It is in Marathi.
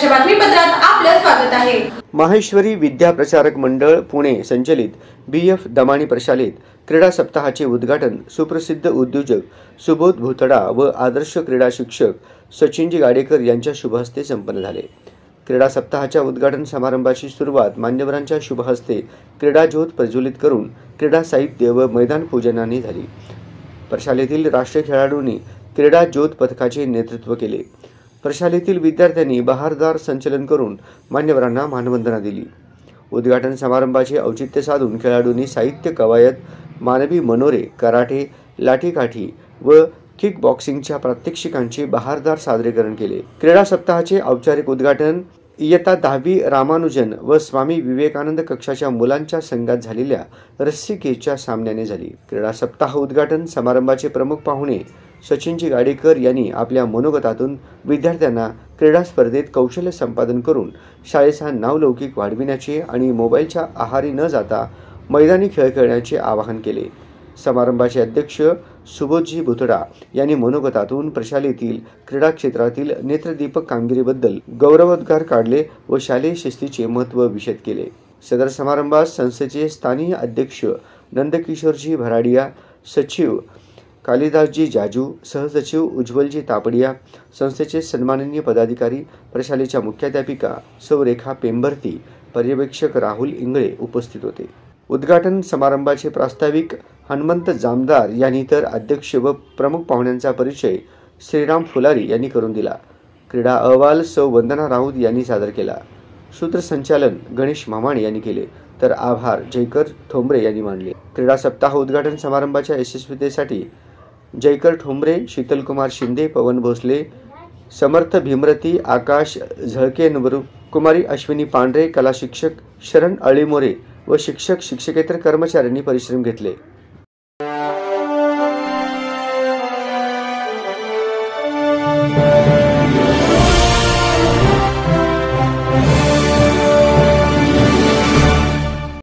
बातमीपत्रात आपलं स्वागत आहे। माहेश्वरी विद्या प्रचारक मंडळ पुणे संचलित BF दमानी प्रशालेत क्रीडा सप्ताहाचे उद्घाटन सुप्रसिद्ध उद्योजक सुबोध भुतडा व आदर्श क्रीडा शिक्षक सचिनजी गाडेकर यांच्या शुभहस्ते संपन्न झाले। क्रीडा सप्ताहाच्या उद्घाटन समारंभाची सुरुवात मान्यवरांच्या शुभहस्ते क्रीडा ज्योत प्रज्वलित करून क्रीडा साहित्य व मैदान पूजनाने झाली। प्रशालेतील राष्ट्रीय खेळाडूंनी क्रीडा ज्योत पथकाचे नेतृत्व केले। प्रशालेतील विद्यार्थ्यांनी बहारदार संचलन करून मान्यवरांना मानवंदना दिली। उद्घाटन समारंभाचे औचित्य साधून खेळाडूंनी साहित्य कवायत, मानवी मनोरे, कराटे, लाठीकाठी व किक बॉक्सिंगच्या प्रात्यक्षिकांचे बहारदार सादरीकरण केले। क्रीडा सप्ताहाचे औपचारिक उद्घाटन इयत्ता 10वी रामानुजन व स्वामी विवेकानंद कक्षाच्या मुलांच्या संघात झालेल्या रस्सीखेचच्या सामन्याने झाली। क्रीडा सप्ताह उद्घाटन समारंभाचे प्रमुख पाहुणे सचिनजी गाडेकर यांनी आपल्या मनोगतातून विद्यार्थ्यांना क्रीडा स्पर्धेत कौशल्य संपादन करून शाळेचा नावलौकिक वाढविण्याचे आणि मोबाईलच्या आहारी न जाता मैदानी खेळ खेळण्याचे आवाहन केले। समारंभाचे अध्यक्ष सुबोधजी भुतडा यांनी मनोगतातून प्रशालेतील क्रीडा क्षेत्रातील नेत्रदीपक कामगिरीबद्दल गौरवोद्गार काढले व शालेय शिस्तीचे महत्त्व विशद केले। सदर समारंभात संस्थेचे स्थानीय अध्यक्ष नंदकिशोरजी भराडिया, सचिव कालिदासजी जाजू, सहसचिव उज्ज्वलजी तापडिया, संस्थेचे सन्माननीय पदाधिकारी, प्रशालेच्या मुख्याध्यापिका सौ रेखा पेंबरती, पर्यवेक्षक राहुल इंगळे उपस्थित होते। उद्घाटन समारंभाचे प्रास्ताविक हनुमंत जामदार यांनी तर अध्यक्ष व प्रमुख पाहुण्यांचा परिचय श्रीराम फुलारी यांनी करून दिला। क्रीडा अहवाल सौ वंदना राऊत यांनी सादर केला। सूत्रसंचालन गणेश मामाणे यांनी केले तर आभार जयकर ठोंबरे यांनी मानले। क्रीडा सप्ताह उद्घाटन समारंभाच्या यशस्वीतेसाठी जयकर ठोंबरे, शीतलकुमार शिंदे, पवन भोसले, समर्थ भीमरती, आकाश झळके, कुमारी अश्विनी पांढरे, कला शिक्षक शरण अळीमोरे व शिक्षक शिक्षकेतर कर्मचाऱ्यांनी परिश्रम घेतले।